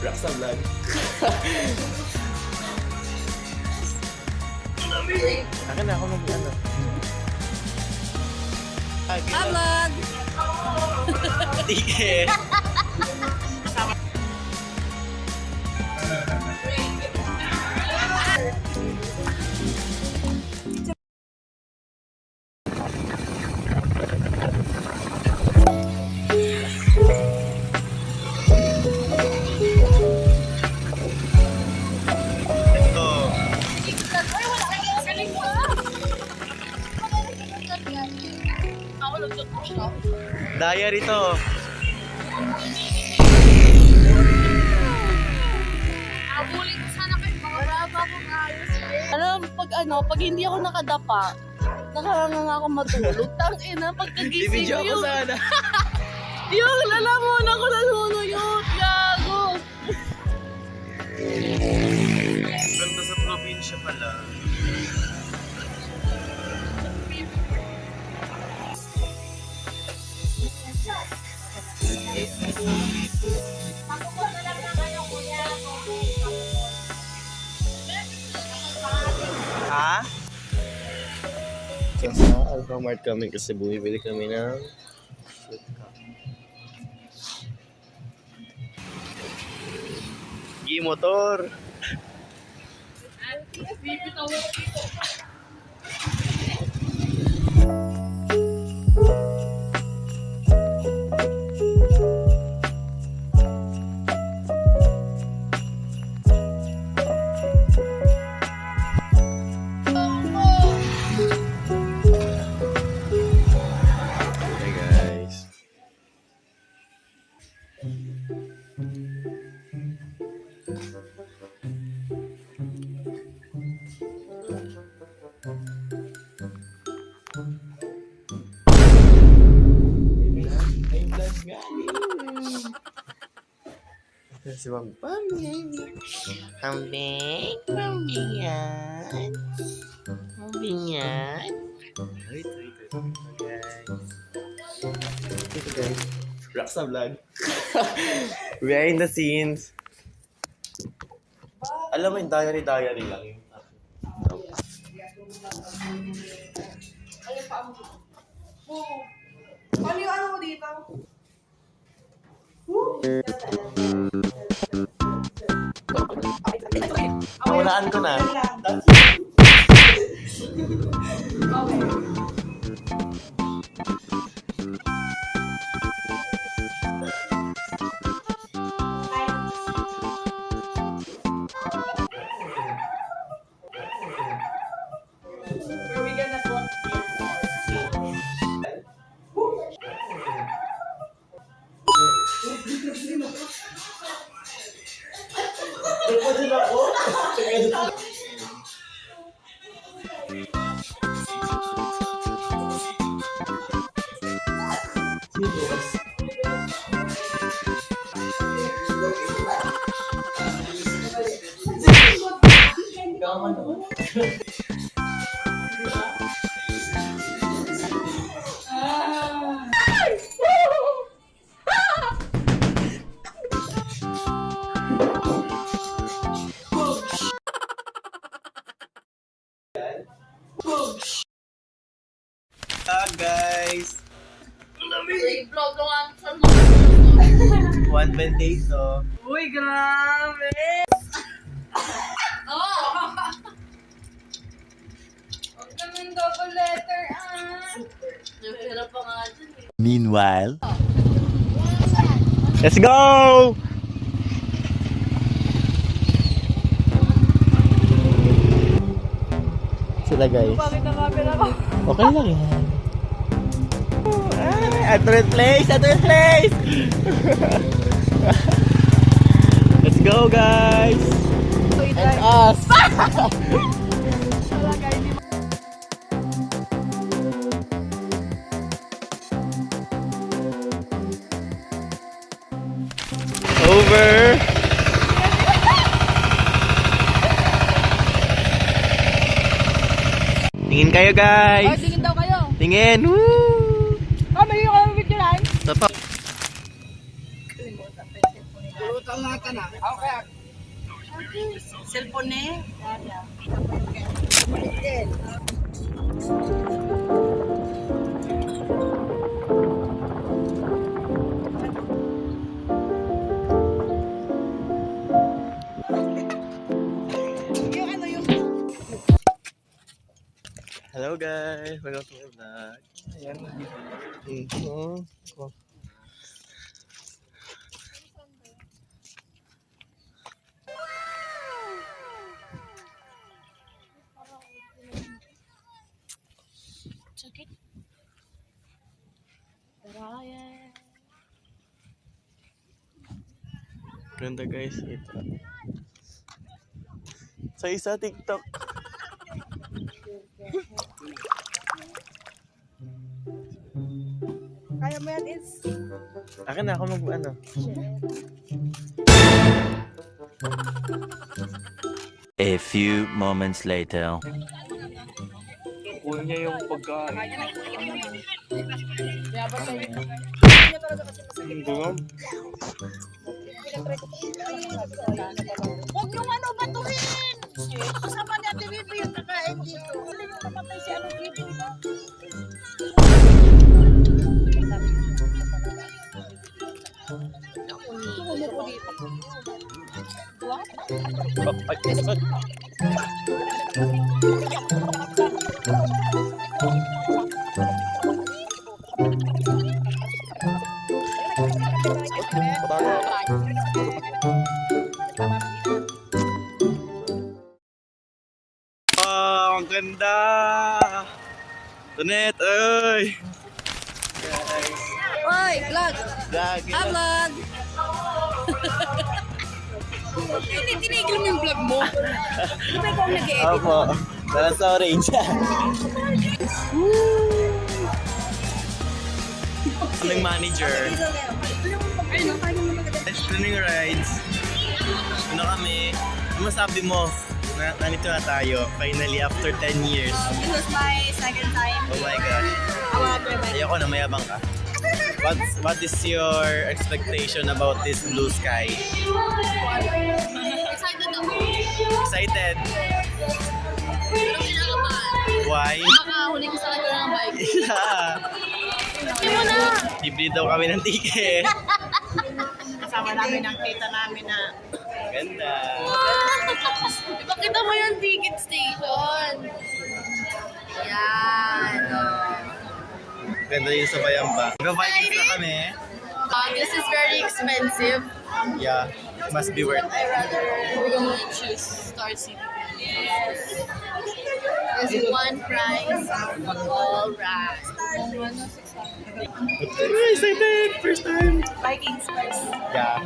Raksa vlog. Akin na ako mag-ano. Vlog! Tige. Diary to. Abulit sana kayo mga baba kung ayos. Pag hindi ako nakadapa, nakanganga ako matulog. Tangina, pagkagising Ibidyo ko ako yung... sana. Yung lalamunan ako nanunuyot, gago. Ganda sa probinsya pala. Ha? So sa Alphamart kami kasi bumibili kami ng motor. Hey guys. Si Ma'am Pambi. Pambi. Pambiyan. Pambiyan. Ito guys. Raksa vlog. Behind the scenes. Alam mo yung diary lang yung Ano yung ano mo dito? nawalaan ko na. Where we gonna go? Guys, I-vlog ko nga sa 1 days to. Uy, grabe! Oo! Huwag naman double letter, Napira pa nga dyan, Meanwhile, let's go! Sila guys. Bakit ang camera ko? Okay lang yan. Address place! Address place! Let's go guys! And us! Over! Tingin kayo guys! Tingin daw kayo. Tingin! Woo! May yung kami picture line. Totoo! Tulutang natin Cellphone eh. Hello guys, welcome to my vlog. Ayan. Check it. Ryan. Ganda guys, ito. Sa isa TikTok. Kaya mo yan is. Akin na ako mag-ano. A few moments later. Kuha niya yung pagkain. Bunga. Huwag yung ano batuhin! Kasama ni Ate Bibi yung kakain dito. Hindi yung namatay si ano Bibi, di ba? Wow, ang ganda! Tunet, ay! Guys, Oy, vlog! vlog. Vlog! Hindi, tinigil mo yung vlog mo. Di ba ikaw nag-edit? Opo, nala sa orange. Ng manager. Swimming rides. Ano kami? Ano masabi mo? Nandito na tayo. Finally, after 10 years. This was my second time. Oh my gosh. Ayoko na, mayabang ka. What is your expectation about this blue sky? Excited ako. Excited? Pero kinakabahan. Why? Baka huli ko sa lagyan ng bike. Hindi mo na! Bibili daw kami ng ticket. Kasama namin ang kita namin na Ganda. ipakita mo yung ticket station. Yan. Ganda yung sa Bayamba. Mag-Vikings na kami. This is very expensive. Yeah, must be worth I it. rather choose Star City. There's one price. All right. Excited! First time! Vikings first. Yeah.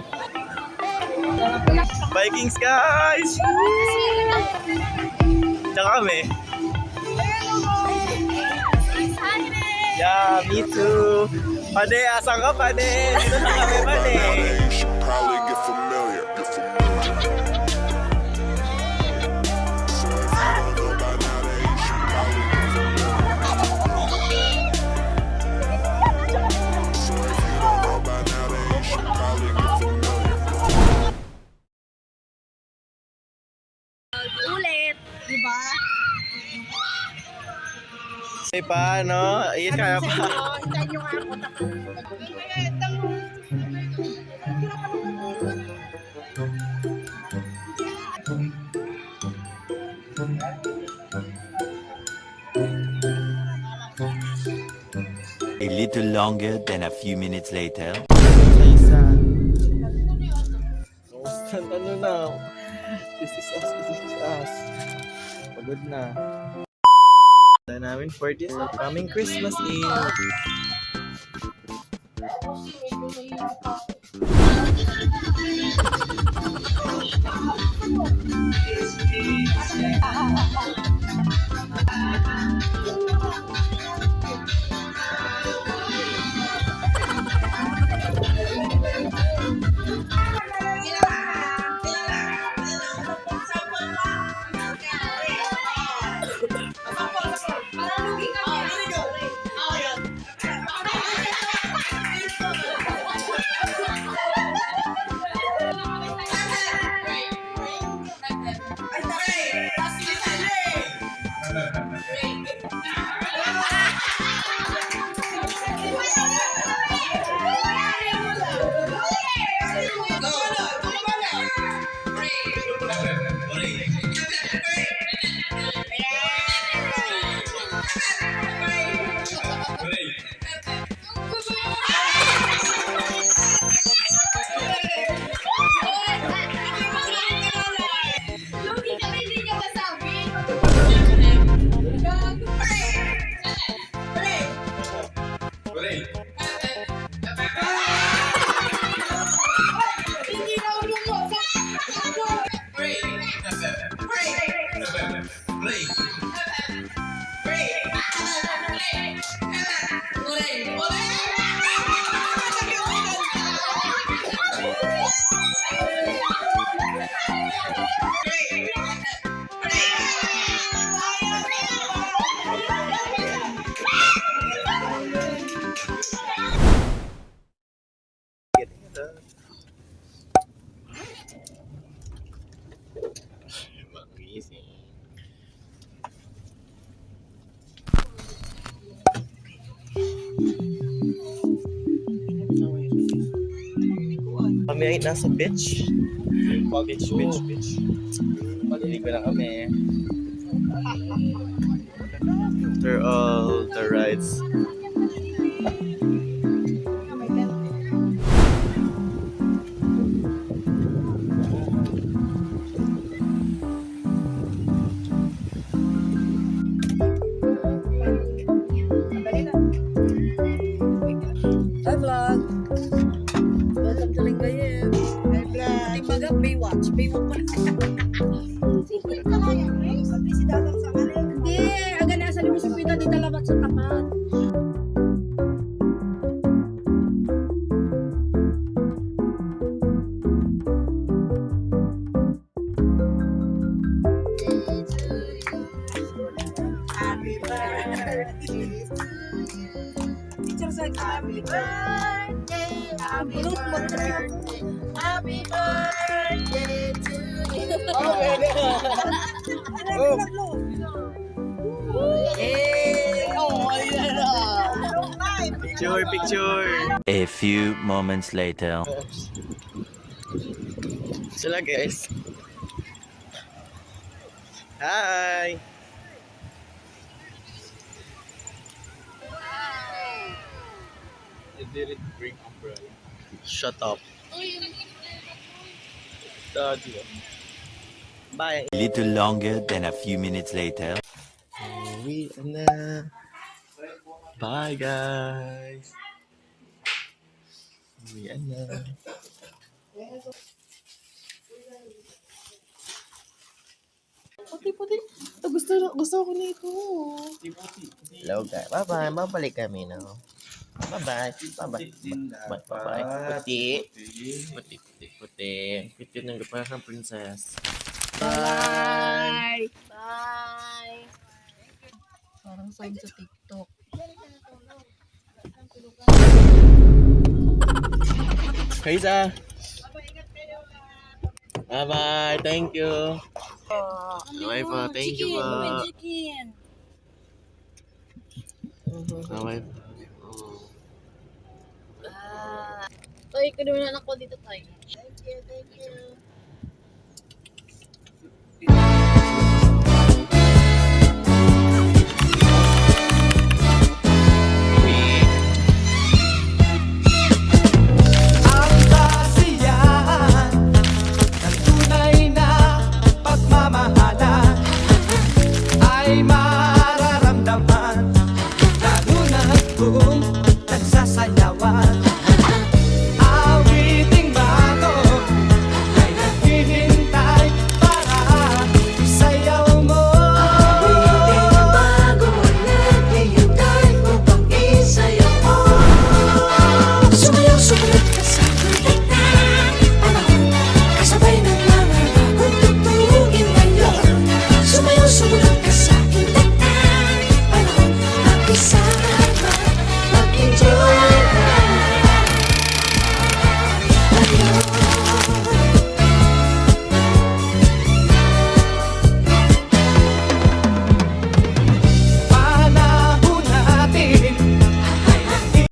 Vikings guys! Tsaka kami. Yeah, me too. Pade, asan ka Pade? Dito na kami Pade. Should probably get familiar. So if you don't know by now, then you should probably get familiar. So if you don't know by now, then you should probably get familiar. Ulit. Diba? Ay pa, no? Ayun kaya pa. Hintayin nyo nga ako. A little longer than a few minutes later. Isa. Ano na? This is us, this is us. Pagod na. Tanda namin for this upcoming Christmas Eve. dito. Magising. Kami ay nasa beach. Beach. Maliligo na kami. After all the rides. Hi vlog! Welcome to Lingayen. Hi vlog! Timbaga, Baywatch. Baywatch pa Hindi, aga nasa limang sa pita, di talabat sa tapat. Happy birthday to you. Teacher said, happy birthday, happy birthday, happy birthday to you. Picture. A few moments later. Sila guys. Hi. You didn't bring umbrella. Shut up. Daddy. Bye. A little longer than a few minutes later. Uwi na. Bye guys. Uwi na. Puti. Gusto ko nito. Hello guys. Bye-bye. Mabalik kami na. Bye-bye. Bye-bye. Bye-bye. Puti. Puti ng parang princess. Bye! Parang sign sa TikTok. Kaisa. Bye-bye. Thank you. Bye po. Thank you po. Chicken. Bye-bye. Toy, kunin mo na ako dito, Toy. Thank you. Ang kasiyahan ng tunay na pagmamahalan ay mararamdaman lalo na kung nagsasayawan.